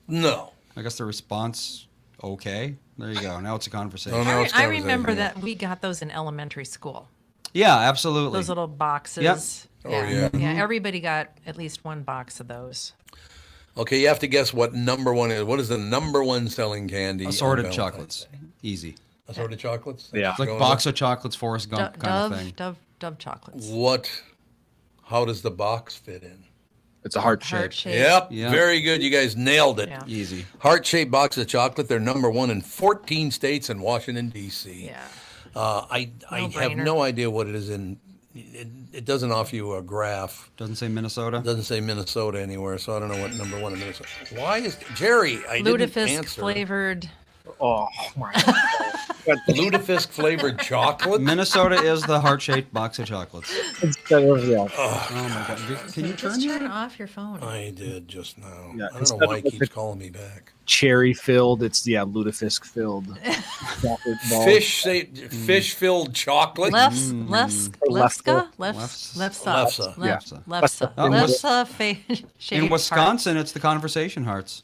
No. I guess the response, okay. There you go. Now it's a conversation. Oh, no. it's I conversation, remember yeah. that we got those in elementary school. Yeah, absolutely. Those little boxes. Yep. Oh, yeah. Yeah, everybody got at least one box of those. Okay, you have to guess what number 1 is. What is the number 1 selling candy? on Assorted Valentine's chocolates. Day? Easy. Assorted chocolates? Yeah. It's like Going box of chocolates, Forrest Gump kind of thing. Dove chocolates. How does the box fit in? It's a heart shape. Heart shape. Yep, Yeah. very good. You guys nailed it. Yeah. Easy. Heart-shaped box of chocolate. They're number 1 in 14 states and Washington, D.C. Yeah. I have No-brainer. no idea what it is in. It doesn't offer you a graph. Doesn't say Minnesota? It doesn't say Minnesota anywhere, so I don't know what number 1 in Minnesota. Why is Jerry? I didn't Lutefisk answer. flavored. Oh my God. Lutefisk flavored chocolate. Minnesota is the heart-shaped box of chocolates. Instead of, yeah. Oh my God! Can you turn Just your? turn off your phone. I did just now. Yeah, I don't instead know why of he the- keeps calling me back. Cherry filled. It's lutefisk filled. Chocolate ball. Fish filled chocolate. Lefska? Lefsa. Lefsa. Lefsa. In Wisconsin, it's the conversation hearts.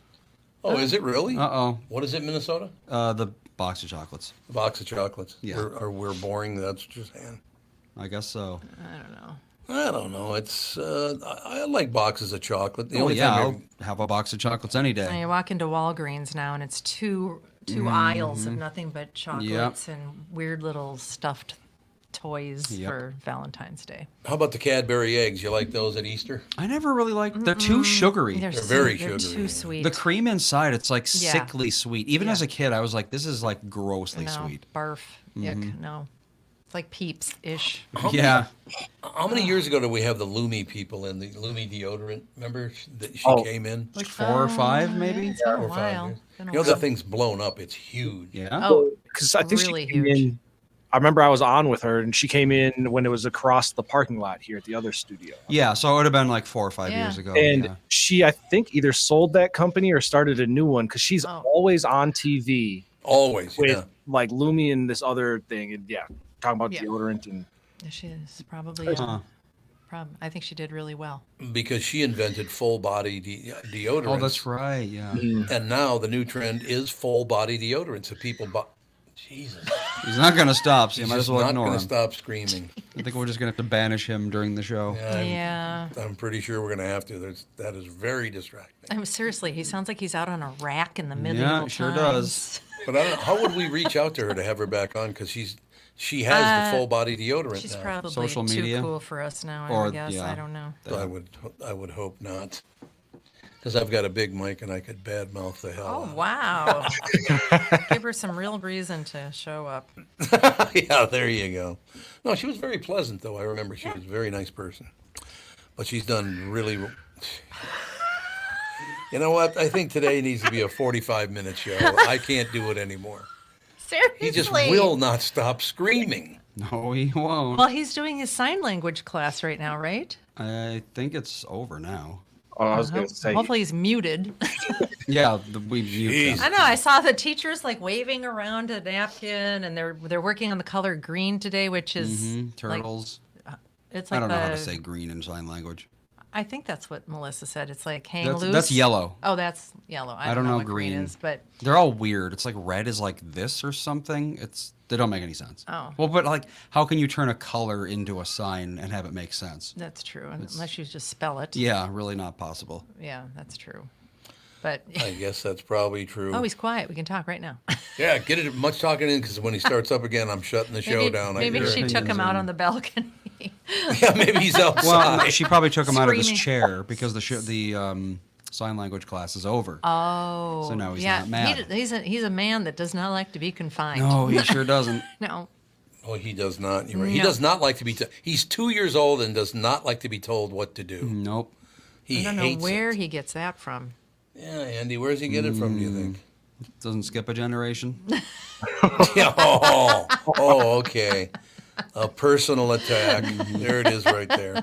Oh, is it really? Uh-oh. What is it, Minnesota? The box of chocolates. A box of chocolates. Yeah. We're boring. That's what you're saying. I guess so. I don't know. I don't know. It's I like boxes of chocolate. The Oh only yeah, time I'll have a box of chocolates any And day. you walk into Walgreens now, and it's two aisles of nothing but chocolates and weird little stuffed toys Yep. for Valentine's Day. how about the Cadbury eggs? You like those at Easter? I never really liked. They're too sugary. They're very they're sugary. too sweet. The cream inside, it's like Yeah. sickly sweet. Even Yeah. as a kid, I was like, this is like grossly no, sweet. barf. Yuck. No. It's like Peeps-ish. Yeah. How many years ago did we have the Lumi people in the Lumi deodorant? Remember that she Oh. came in? Like 4 or 5, maybe? It's been a 4 or 5 while. years. Been a You know while. that thing's blown up. It's huge. Yeah. Oh, Because I think really she came huge. in. I remember I was on with her, and she came in when it was across the parking lot here at the other studio. Yeah, so it would have been like 4 or 5 Yeah. years ago. And yeah. she, I think, either sold that company or started a new one because she's Oh. always on TV Always. with Yeah. like Lumi and this other thing. And yeah, talking about Yeah. deodorant and she is probably. Huh. I think she did really well. Because she invented full body deodorant. Oh, that's right. Yeah. And now the new trend is full body deodorant. So people buy. Jesus. He's not going to stop, so you He's might just as well not ignore going him. to stop screaming. I think we're just going to have to banish him during the show. Yeah. I'm pretty sure we're going to have to. That is very distracting. I'm seriously. He sounds like he's out on a rack in the Yeah, medieval it sure times. does. But I don't know, how would we reach out to her to have her back on? Because she has the full body deodorant She's now. probably Social too media? cool for us now. I Or, guess yeah. I don't know. So I would hope not. Because I've got a big mic and I could badmouth the hell Oh out wow! Give her some real reason to show up. Yeah, there you go. No, she was very pleasant, though. I remember she was a very nice person. But she's done really. You know what? I think today needs to be a 45-minute show. I can't do it anymore. Seriously. He just will not stop screaming. No, he won't. Well, he's doing his sign language class right now, right? I think it's over now. oh, I was going to say, Hopefully, he's muted. Yeah, we mute Jeez. them. I know. I saw the teachers like waving around a napkin, and they're working on the color green today, which is like, Turtles. It's I like don't know how to say green in sign language. I think that's what Melissa said. It's like hang That's, loose. that's yellow. Oh, that's yellow. I don't know what green is, but They're all weird. It's like red is like this or something. They don't make any sense. Oh. Well, but like, how can you turn a color into a sign and have it make sense? that's true. Unless you just spell it. Yeah, really not possible. Yeah, that's true. But I guess that's probably true. oh, he's quiet. We can talk right now. Yeah, get it much talking in because when he starts up again, I'm shutting the show down. Maybe I hear she it. took him out on the balcony. Yeah, maybe he's outside. Well, she probably took him out of his Screaming. chair because the sign language class is over. Oh, So now he's yeah. not mad. He's a man that does not like to be confined. No, he sure doesn't. No. Oh, he does not. You're right. He No. does not like to be. He's 2 years old and does not like to be told what to do. Nope. He I don't know hates where it. he gets that from. Yeah, Andy, where's he get it from? Do you think? Doesn't skip a generation. Yeah, oh, okay. A personal attack. There it is, right there.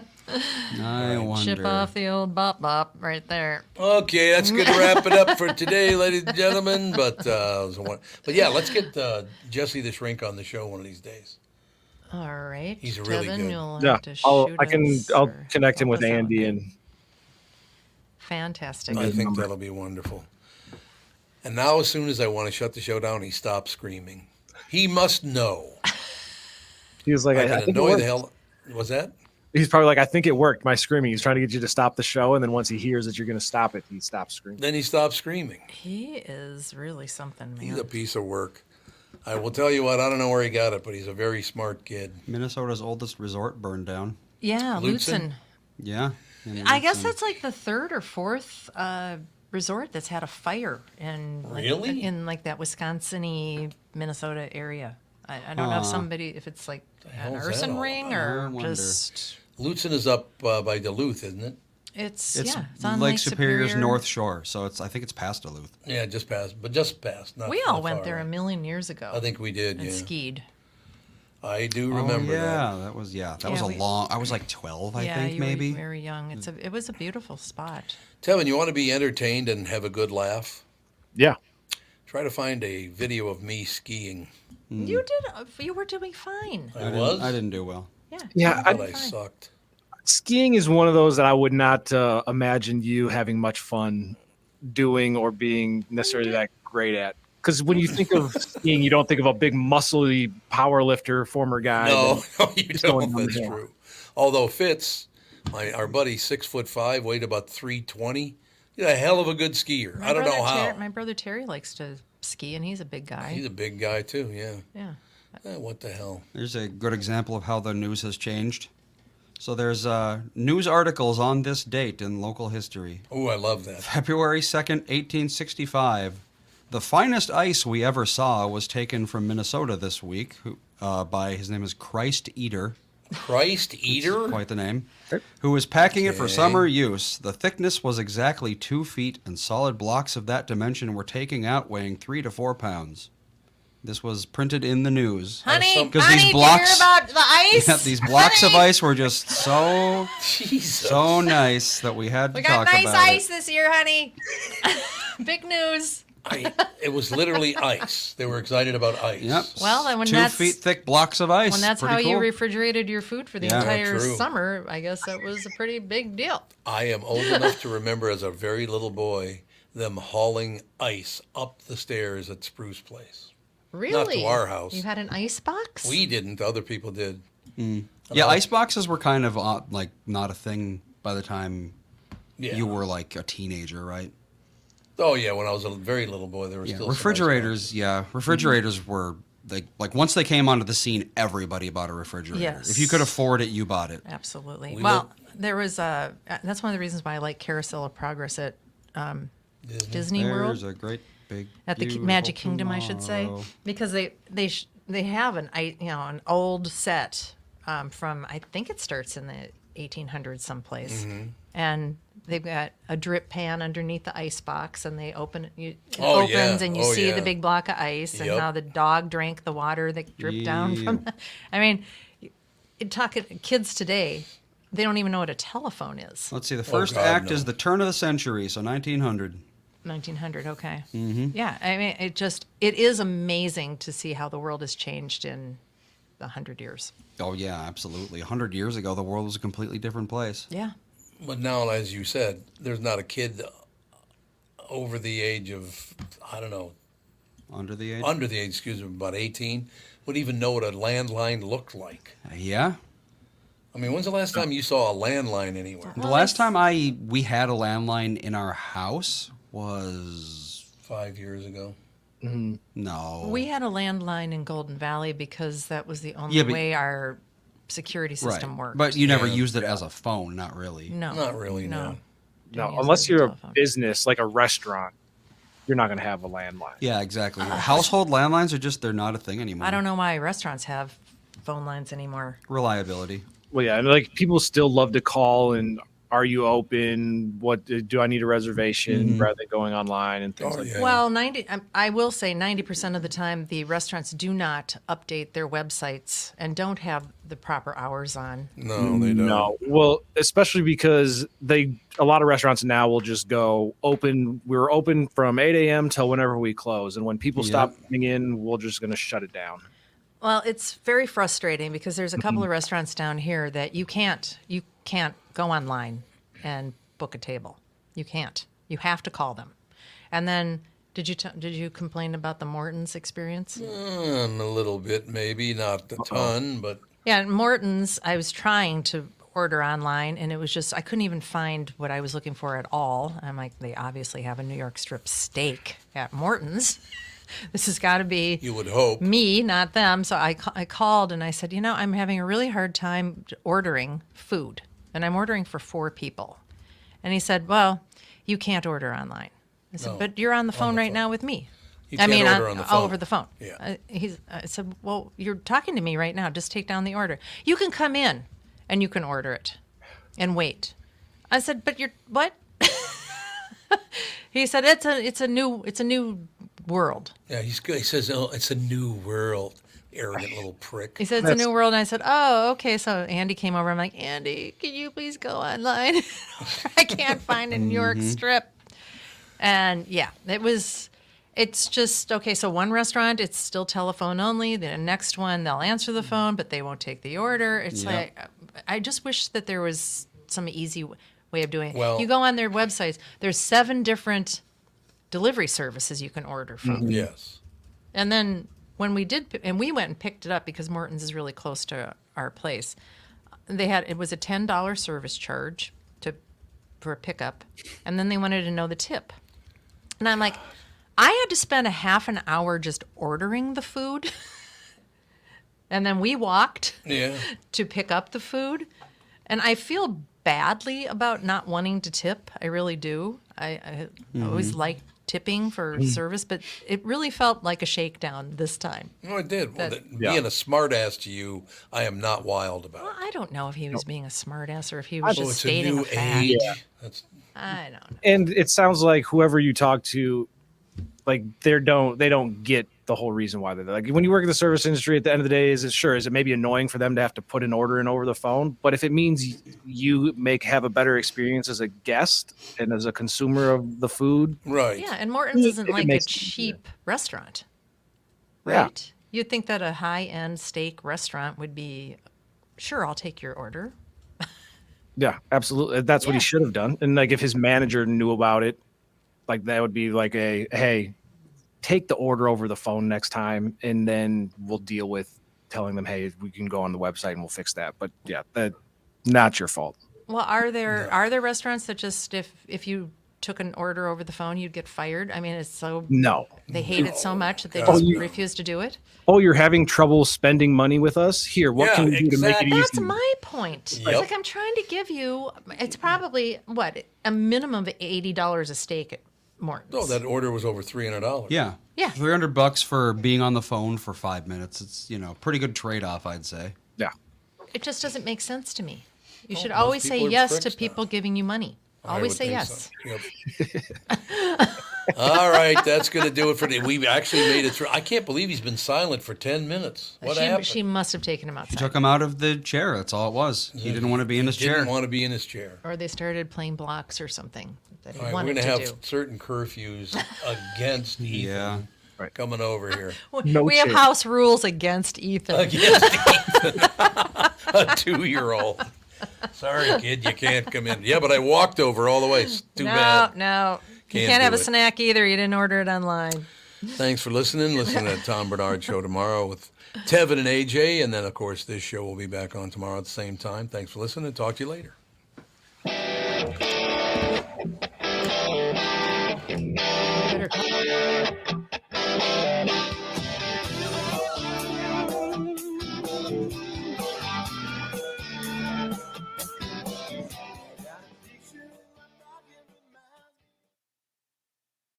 I wonder. Chip off the old bop bop right there. Okay, that's good to wrap it up for today, ladies and gentlemen. But yeah, let's get Jesse the Shrink on the show one of these days. All right. He's really Tevin, good. You'll Yeah, have to shoot I'll us or connect him help with us out. Andy and Fantastic. I think that'll be wonderful. And now, as soon as I want to shut the show down, he stops screaming. He must know. he was like, I I can think it annoy the worked. hell. Was that? He's probably like, I think it worked. My screaming. He's trying to get you to stop the show, and then once he hears that you're going to stop it, he stops screaming. Then he stops screaming. He is really something, man. He's a piece of work. I will tell you what, I don't know where he got it, but he's a very smart kid. Minnesota's oldest resort burned down. Yeah, Lutzen? Lutzen. Yeah. in I guess Lutzen. that's like the third or fourth resort that's had a fire in Really? in like that Wisconsin-y Minnesota area. I don't know if it's like hell an is that arson all ring about? I or wonder. just Lutzen is up by Duluth, isn't it? it's It's on Lake Superior's Superior. North Shore, so I think it's past Duluth. Yeah, just past. Not We all not went far there a away. million years ago. I think we did, and yeah. skied. I do remember yeah, that. that was that Yeah, was a we- long. I was like 12, I yeah, think you maybe. were very young. It was a beautiful spot. Tevin, you want to be entertained and have a good laugh? Yeah. Try to find a video of me skiing. You were doing fine. I was? I didn't do well. Yeah. Yeah, I thought I sucked. skiing is one of those that I would not imagine you having much fun doing or being necessarily that great at. Because when you think of skiing, you don't think of a big muscly power lifter, former guy. No, no, you just going don't. down the That's hill. true. Although Fitz, our buddy, 6'5", weighed about 320. He's a hell of a good skier. I don't know how. My brother Terry likes to ski, and he's a big guy. He's a big guy too. Yeah. Yeah. What the hell? There's a good example of how the news has changed. So there's news articles on this date in local history. Oh, I love that. February 2nd, 1865. The finest ice we ever saw was taken from Minnesota this week by, his name is Christ Eater. Christ Eater? Quite the name. Who was packing it for Okay. summer use. The thickness was exactly 2 feet, and solid blocks of that dimension were taking out, weighing 3 to 4 pounds. This was printed in the news. Honey, Because these honey, blocks- do you hear about the ice? Yeah, these blocks of Honey, ice were just so Jesus. nice that we had to We got talk nice about ice it. this year, honey. Big news. It was literally ice. They were excited about ice. Yep. Well, then when 2 that's feet thick blocks of ice. when that's Pretty how cool. you refrigerated your food for the Yeah. entire True. summer, I guess that was a pretty big deal. I am old enough to remember as a very little boy them hauling ice up the stairs at Spruce Place. Really? our house. You had an ice box? We didn't. Other people did. Yeah, ice boxes were kind of like not a thing by the time Yeah. you were like a teenager, right? Oh yeah, when I was a very little boy, there were Yeah, still some ice refrigerators. Yeah, refrigerators were like once they came onto the scene, everybody bought a refrigerator. Yes. If you could afford it, you bought it. Absolutely. We Well, there was that's one of the reasons why I like Carousel of Progress at boxes. Disney World. There's a great big At the beautiful Magic Kingdom, I should say, tomorrow. because they have an old set from, I think it starts in the 1800s someplace, and they've got a drip pan underneath the ice box, and they open it Oh, opens yeah. and you Oh, see yeah. the big block of ice and Yep. how the dog drank the water that dripped down from. I mean, talking kids today, they don't even know what a telephone is. Let's see. The first God, act no. is the turn of the century, so 1900. 1900, okay. Mm-hmm. Yeah, I mean, it is amazing to see how the world has changed in 100 years. Oh yeah, absolutely. 100 years ago, the world was a completely different place. Yeah. But now, as you said, there's not a kid over the age of, I don't know, Under the age. under the age, excuse me, about 18, would even know what a landline looked like. Yeah. I mean, when's the last time you saw a landline anywhere? The last time we had a landline in our house was 5 years ago. no. We had a landline in Golden Valley because that was the only Yeah, but- way our security right. system worked. But you never Yeah. used it as a phone, not really. no, Not really, no. Didn't No, use it unless as a you're a telephone. business like a restaurant, you're not going to have a landline. Yeah, exactly. Household landlines are they're not a thing anymore. I don't know why restaurants have phone lines anymore. Reliability. Well, yeah, and like people still love to call and are you open? What do I need a reservation rather than going online and things Oh, like yeah. that? Well, I will say 90% of the time, the restaurants do not update their websites and don't have the proper hours on. No, they don't. No, well, especially because a lot of restaurants now will just go open. We're open from 8 a.m. till whenever we close, and when people stop coming in, we're just going to shut it down. Well, it's very frustrating because there's a couple of restaurants down here that you can't go online and book a table. You can't. You have to call them. And then did you complain about the Morton's experience? A little bit, maybe not a ton, but Yeah, at Morton's, I was trying to order online and it was just I couldn't even find what I was looking for at all. I'm like, they obviously have a New York strip steak at Morton's. This has got to be you would hope. me, not them. So I called and I said, I'm having a really hard time ordering food, and I'm ordering for 4 people. And he said, well, you can't order online. I said, No, but you're on the phone the right phone. now with me. You can't order on the phone. Over the phone. Yeah. I said, well, you're talking to me right now. Just take down the order. You can come in and you can order it and wait. I said, but you're what? He said, it's a new world. Yeah, he's good. He says, "Oh, it's a new world." Arrogant little prick. He said, it's a new world. And I said, oh, okay. So Andy came over. I'm like, Andy, can you please go online? I can't find a New York strip. And yeah, it's just, okay. So one restaurant, it's still telephone only. The next one, they'll answer the phone, but they won't take the order. It's like, I just wish that there was some easy way of doing it. Well- You go on their websites, there's 7 different delivery services you can order from. Yes. And then when we did, and we went and picked it up because Morton's is really close to our place. It was a $10 service charge for a pickup, and then they wanted to know the tip. And I'm like, I had to spend a half an hour just ordering the food, and then we walked Yeah. to pick up the food, and I feel badly about not wanting to tip. I really do. I always like tipping for service, but it really felt like a shakedown this time. No, it did. Well, Yeah. being a smartass to you, I am not wild about. Well, I don't know if he was being a smartass or if he Oh, was just it's a stating new a fact. age. That's I don't know. And it sounds like whoever you talk to, like they don't get the whole reason why they're there. Like when you work in the service industry, at the end of the day, is it maybe annoying for them to have to put an order in over the phone? But if it means you have a better experience as a guest and as a consumer of the food, right. Yeah, and Morton's isn't It like a makes sense, cheap restaurant, Yeah. right? You'd think that a high-end steak restaurant would be, sure, I'll take your order. yeah, absolutely. That's what he Yeah. should have done. And like if his manager knew about it, like that would be like hey, take the order over the phone next time, and then we'll deal with telling them, hey, we can go on the website and we'll fix that. But yeah, that not your fault. Well, are there restaurants that just if you took an order over the phone, you'd get fired? I mean, it's so No. they hate it so much that they God, just no. refuse to do it. Oh, you're having trouble spending money with us? Here, what Yeah, can we do to make it exactly. easy? That's my point. It's Yep. like I'm trying to give you. It's probably a minimum of $80 a steak at Morton's. Oh, that order was over $300. Yeah. Yeah. $300 for being on the phone for 5 minutes. It's, pretty good trade-off, I'd say. Yeah. It just doesn't make sense to me. You should most always say people are yes to pricks people now. giving you money. I Always would say think yes. so. Yep. All right, that's going to do it for today. We actually made it through. I can't believe he's been silent for 10 minutes. What happened? She must have taken him He outside. took him out of the chair. That's all it was. He didn't want to be in his chair. Didn't want to be in his chair. Or they started playing blocks or something that he All right, we're wanted going to to have do. certain curfews against Ethan. Yeah. Right. coming over here. No we have chip. house rules against Ethan. Against Ethan, a 2-year-old. Sorry, kid, you can't come in. Yeah, but I walked over all the way. It's too bad. No. You Can't can't have do a it. snack either. You didn't order it online. Thanks for listening. Listen to the Tom Bernard Show tomorrow with Tevin and AJ. And then, of course, this show will be back on tomorrow at the same time. Thanks for listening. Talk to you later. Better-